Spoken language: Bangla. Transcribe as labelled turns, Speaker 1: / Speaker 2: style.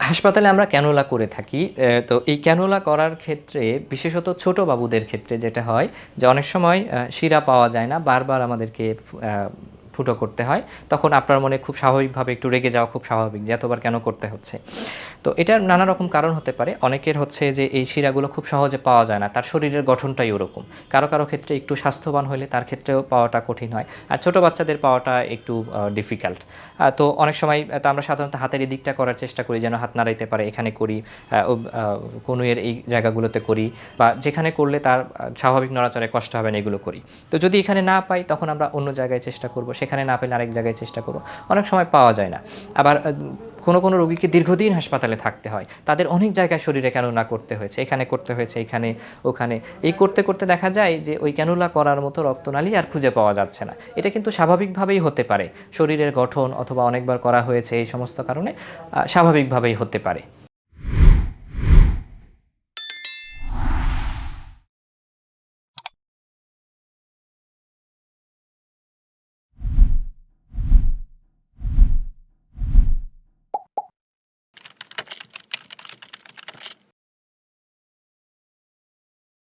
Speaker 1: হাসপাতালে আমরা ক্যানুলা করে থাকি। তো এই ক্যানুলা করার ক্ষেত্রে বিশেষত ছোট বাবুদের ক্ষেত্রে যেটা হয় যে অনেক সময় শিরা পাওয়া যায় না। বারবার আমাদেরকে ফুটো করতে হয়। তখন আপনার মনে খুব স্বাভাবিকভাবে একটু রেগে যাওয়া খুব স্বাভাবিক যে এতবার কেন করতে হচ্ছে। তো এটার নানা রকম কারণ হতে পারে। অনেকের হচ্ছে যে এই শিরাগুলো খুব সহজে পাওয়া যায় না। তার শরীরের গঠনটাই ওরকম। কারো ক্ষেত্রে একটু স্বাস্থ্যবান হলে তার ক্ষেত্রেও পাওয়াটা কঠিন হয়। আর ছোট বাচ্চাদের পাওয়াটা একটু ডিফিকাল্ট। তো অনেক সময় তো আমরা সাধারণত হাতের এই দিকটা করার চেষ্টা করি যেন হাত নাড়াইতে পারে, এখানে করি, কনুইয়ের এই জায়গাগুলোতে করি, বা যেখানে করলে তার স্বাভাবিক নড়াচড়ায় কষ্ট হবে না এগুলো করি। তো যদি এখানে না পাই তখন আমরা অন্য জায়গায় চেষ্টা করব, সেখানে না পেলে আরেক জায়গায় চেষ্টা করব। অনেক সময় পাওয়া যায় না। আবার কোনো রোগীকে দীর্ঘদিন হাসপাতালে থাকতে হয়, তাদের অনেক জায়গায় শরীরে ক্যানুলা করতে হয়েছে, এখানে করতে হয়েছে, এখানে ওখানে। এই করতে করতে দেখা যায় যে ওই ক্যানুলা করার মতো রক্তনালী আর খুঁজে পাওয়া যাচ্ছে না। এটা কিন্তু স্বাভাবিকভাবেই হতে পারে, শরীরের গঠন অথবা অনেকবার করা হয়েছে এই সমস্ত কারণে স্বাভাবিকভাবেই হতে পারে।